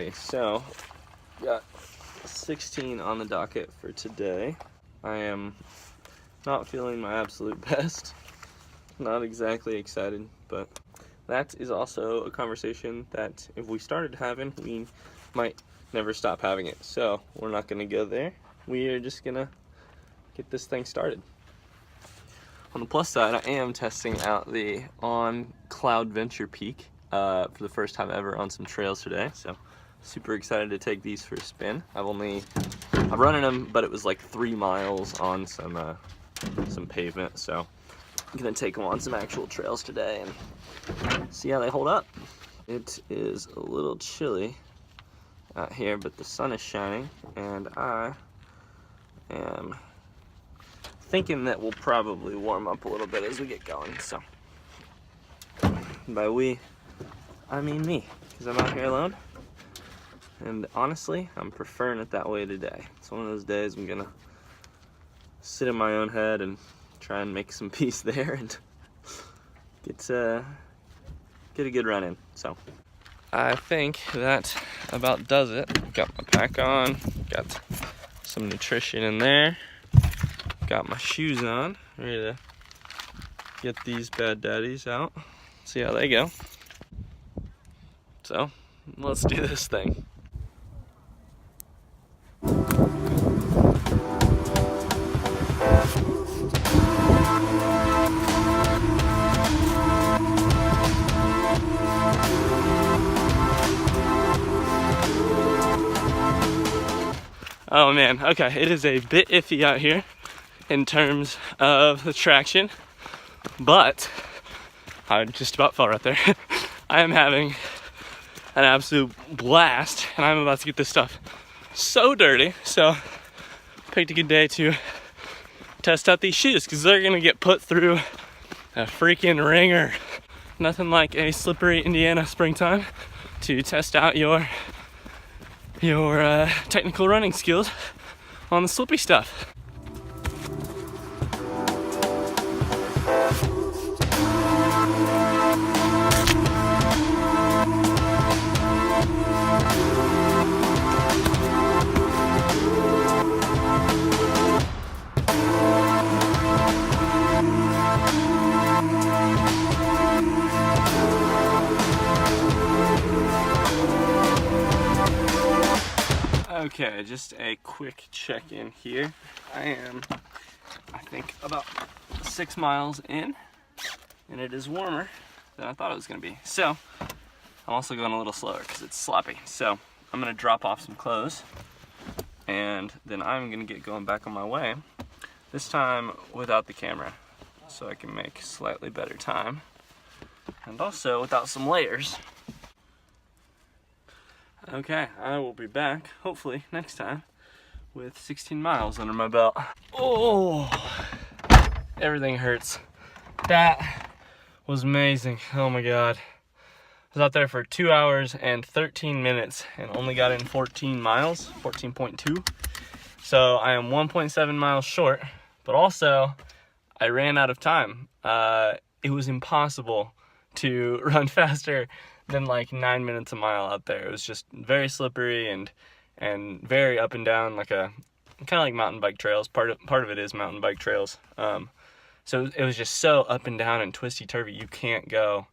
Alrighty, so got 16 on the docket for today. I am not feeling my absolute best. Not exactly excited, but that is also a conversation that if we started having, we might never stop having it. So we're not gonna go there. We are just gonna get this thing started. On the plus side, I am testing out the On Cloud Venture Peak for the first time ever on some trails today. So super excited to take these for a spin. I've run in them, but it was like 3 miles on some pavement. So I'm gonna take them on some actual trails today and see how they hold up. It is a little chilly out here, but the sun is shining, and I am thinking that we'll probably warm up a little bit as we get going. So by we, I mean me, because I'm out here alone, and honestly, I'm preferring it that way today. It's one of those days I'm gonna sit in my own head and try and make some peace there and get a good run in. So I think that about does it. Got my pack on, got some nutrition in there, got my shoes on, ready to get these bad daddies out, see how they go. So let's do this thing. Oh man, okay, it is a bit iffy out here in terms of the traction, but I just about fell right there. I am having an absolute blast, and I'm about to get this stuff so dirty. So picked a good day to test out these shoes, because they're gonna get put through a freaking ringer. Nothing like a slippery Indiana springtime to test out your technical running skills on the slippy stuff. Okay, just a quick check-in here. I am, I think, about 6 miles in, and it is warmer than I thought it was going to be. So, I'm also going a little slower because it's sloppy. So, I'm going to drop off some clothes, and then I'm going to get going back on my way, this time without the camera, so I can make slightly better time, and also without some layers. Okay, I will be back, hopefully, next time with 16 miles under my belt. Oh, everything hurts. That was amazing. Oh my God. I was out there for 2 hours and 13 minutes and only got in 14 miles, 14.2. So I am 1.7 miles short, but also I ran out of time. It was impossible to run faster than like 9 minutes a mile out there. It was just very slippery and very up and down, like kind of like mountain bike trails. Part of it is mountain bike trails. So it was just so up and down and twisty turvy. You can't go.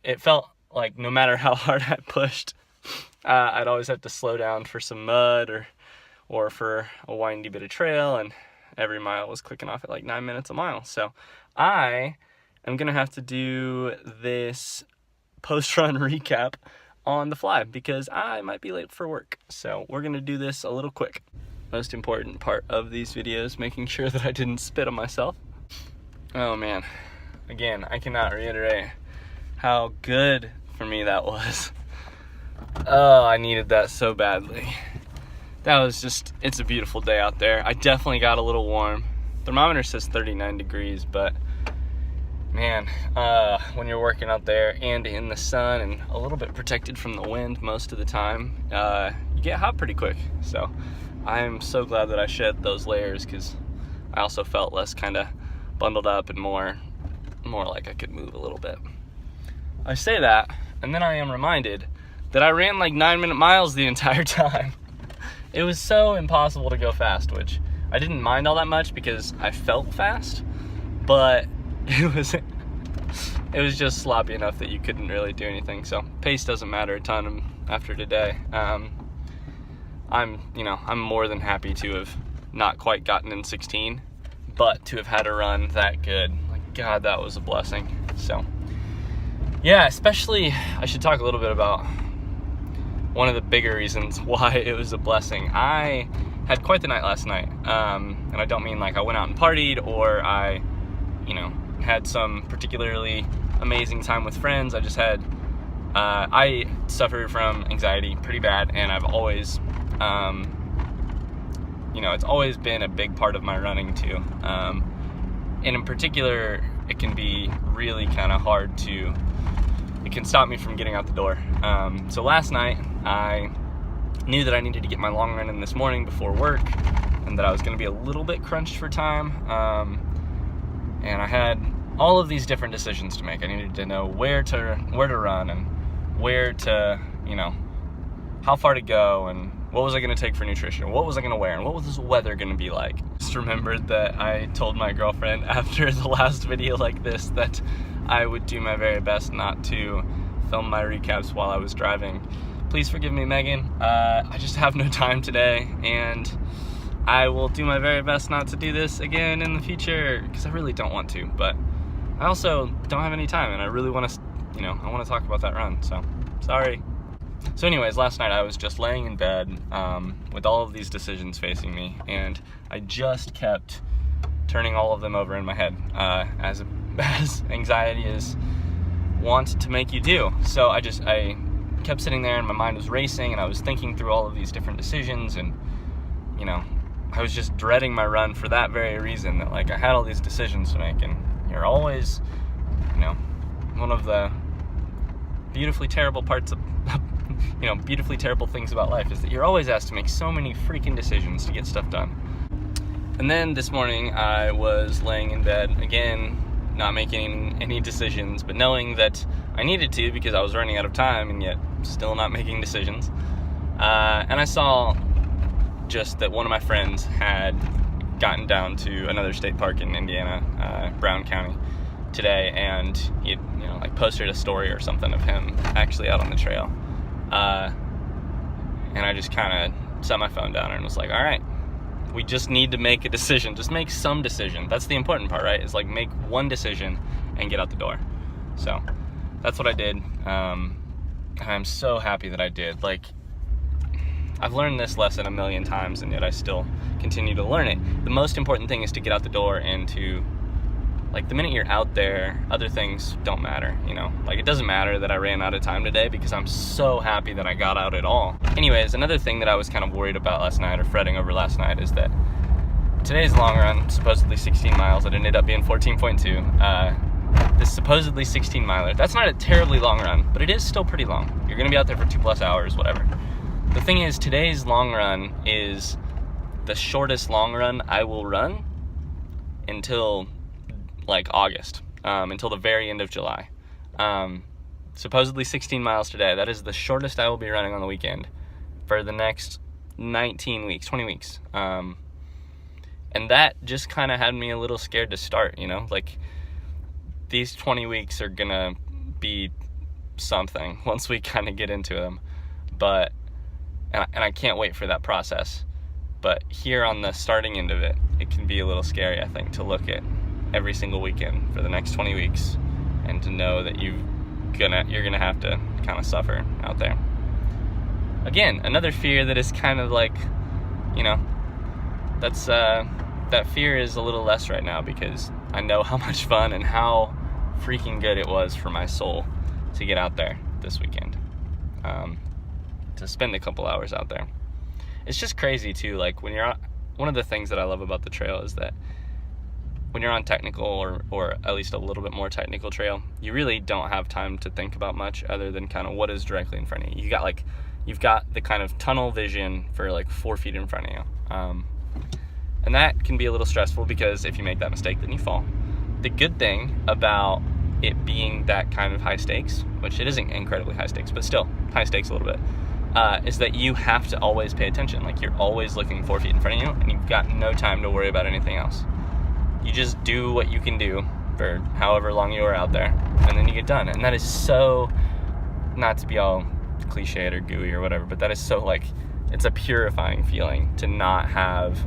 It felt like no matter how hard I pushed, I'd always have to slow down for some mud or for a windy bit of trail, and every mile was clicking off at like 9 minutes a mile. So I am gonna have to do this post-run recap on the fly because I might be late for work. So we're gonna do this a little quick. Most important part of these videos, making sure that I didn't spit on myself. Oh man, again, I cannot reiterate how good for me that was. Oh, I needed that so badly. That was just, it's a beautiful day out there. I definitely got a little warm. Thermometer says 39 degrees, but man, when you're working out there and in the sun and a little bit protected from the wind most of the time, you get hot pretty quick. So I'm so glad that I shed those layers, because I also felt less kind of bundled up and more like I could move a little bit. I say that, and then I am reminded that I ran like 9-minute miles the entire time. It was so impossible to go fast, which I didn't mind all that much because I felt fast, but it was just sloppy enough that you couldn't really do anything. So pace doesn't matter a ton after today. I'm more than happy to have not quite gotten in 16, but to have had a run that good, like, God, that was a blessing. So yeah, especially I should talk a little bit about one of the bigger reasons why it was a blessing. I had quite the night last night, and I don't mean like I went out and partied or I, had some particularly amazing time with friends. I just had, I suffer from anxiety pretty bad, and I've always, it's always been a big part of my running too. And in particular, it can be really kind of hard it can stop me from getting out the door. So last night, I knew that I needed to get my long run in this morning before work, and that I was going to be a little bit crunched for time. And I had all of these different decisions to make. I needed to know where to run, and where to, how far to go, and what was I going to take for nutrition, what was I going to wear, and what was this weather going to be like. Just remembered that I told my girlfriend after the last video like this that I would do my very best not to film my recaps while I was driving. Please forgive me, Megan. I just have no time today, and I will do my very best not to do this again in the future, because I really don't want to, but I also don't have any time, and I really want to, I want to talk about that run, so sorry. So anyways, last night I was just laying in bed with all of these decisions facing me, and I just kept turning all of them over in my head, as anxiety is wont to make you do. So I kept sitting there, and my mind was racing, and I was thinking through all of these different decisions, and I was just dreading my run for that very reason, that like I had all these decisions to make. And you're always, one of the beautifully terrible parts of beautifully terrible things about life is that you're always asked to make so many freaking decisions to get stuff done. And then this morning I was laying in bed again, not making any decisions, but knowing that I needed to because I was running out of time, and yet still not making decisions. And I saw just that one of my friends had gotten down to another state park in Indiana, Brown County, today, and he had, posted a story or something of him actually out on the trail. And I just kind of set my phone down and was like, all right, we just need to make a decision. Just make some decision. That's the important part, right? Is like make one decision and get out the door. So that's what I did. And I'm so happy that I did. Like, I've learned this lesson a million times, and yet I still continue to learn it. The most important thing is to get out the door, and to, like, the minute you're out there, other things don't matter, Like, it doesn't matter that I ran out of time today, because I'm so happy that I got out at all. Anyways, another thing that I was kind of worried about last night, or fretting over last night, is that today's long run, supposedly 16 miles, it ended up being 14.2. This supposedly 16 miler, that's not a terribly long run, but it is still pretty long. You're gonna be out there for 2+ hours, whatever. The thing is, today's long run is the shortest long run I will run until like August, until the very end of July. Supposedly 16 miles today. That is the shortest I will be running on the weekend for the next 19 weeks, 20 weeks. And that just kind of had me a little scared to start, like these 20 weeks are gonna be something once we kind of get into them. But and I can't wait for that process. But here on the starting end of it, it can be a little scary, I think, to look at every single weekend for the next 20 weeks and to know that you're gonna have to kind of suffer out there. Again, another fear that is kind of like, that's that fear is a little less right now, because I know how much fun and how freaking good it was for my soul to get out there this weekend. To spend a couple hours out there. It's just crazy too, like when you're on, one of the things that I love about the trail is that when you're on technical or at least a little bit more technical trail, you really don't have time to think about much other than kind of what is directly in front of you. You've got the kind of tunnel vision for like 4 feet in front of you. And that can be a little stressful, because if you make that mistake, then you fall. The good thing about it being that kind of high stakes, which it isn't incredibly high stakes, but still high stakes a little bit, is that you have to always pay attention. Like, you're always looking 4 feet in front of you, and you've got no time to worry about anything else. You just do what you can do for however long you are out there, and then you get done. And that is so, not to be all cliched or gooey or whatever, but that is so, like, it's a purifying feeling to not have.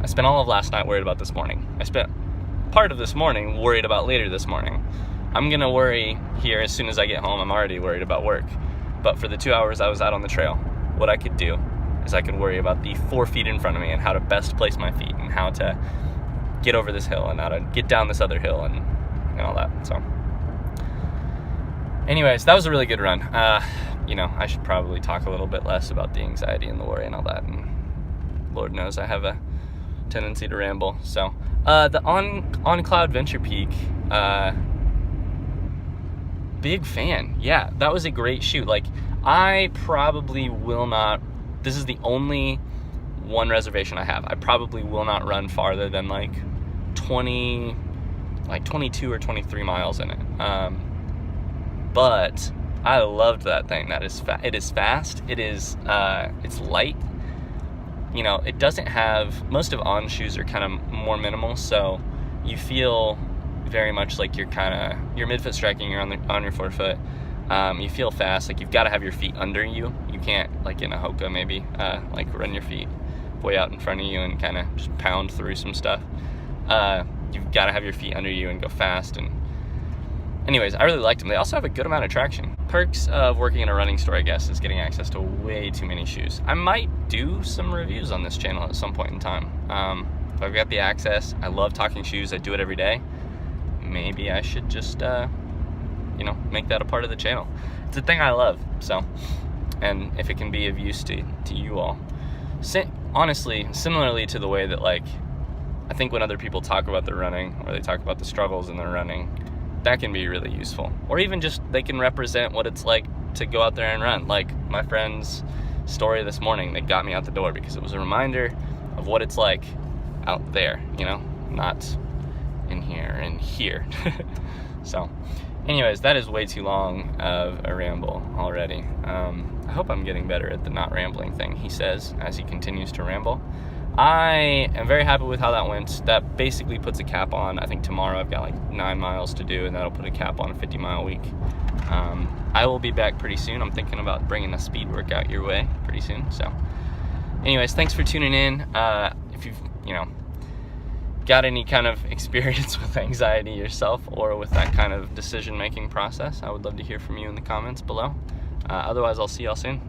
I spent all of last night worried about this morning. I spent part of this morning worried about later this morning. I'm gonna worry here as soon as I get home. I'm already worried about work. But for the 2 hours I was out on the trail, what I could do is I could worry about the 4 feet in front of me and how to best place my feet and how to get over this hill and how to get down this other hill and all that. So anyways, that was a really good run. I should probably talk a little bit less about the anxiety and the worry and all that, and Lord knows I have a tendency to ramble. So the on Cloud Venture Peak, big fan. Yeah, that was a great shoot. Like, I probably will not, this is the only one reservation I have. I probably will not run farther than like 22 or 23 miles in it. But I loved that thing. It is fast. It is, it's light. You know, it doesn't have, most of On shoes are kind of more minimal, so you feel very much like you're midfoot striking, you're on your forefoot. You feel fast, like you've got to have your feet under you. You can't, like in a Hoka maybe, like run your feet way out in front of you and kind of just pound through some stuff. You've got to have your feet under you and go fast. And anyways, I really liked them. They also have a good amount of traction. Perks of working in a running store, I guess, is getting access to way too many shoes. I might do some reviews on this channel at some point in time. If I've got the access, I love talking shoes, I do it every day. Maybe I should just, make that a part of the channel. It's a thing I love, so, and if it can be of use to you all. Honestly, similarly to the way that, like, I think when other people talk about their running, or they talk about the struggles in their running, that can be really useful. Or even just, they can represent what it's like to go out there and run. Like my friend's story this morning that got me out the door, because it was a reminder of what it's like out there, not in here and here. So anyways, that is way too long of a ramble already. I hope I'm getting better at the not rambling thing, he says as he continues to ramble. I am very happy with how that went. That basically puts a cap on, I think tomorrow I've got like 9 miles to do, and that'll put a cap on a 50-mile week. I will be back pretty soon. I'm thinking about bringing a speed workout your way pretty soon. So anyways, thanks for tuning in. If you've, got any kind of experience with anxiety yourself or with that kind of decision-making process, I would love to hear from you in the comments below. Otherwise, I'll see y'all soon.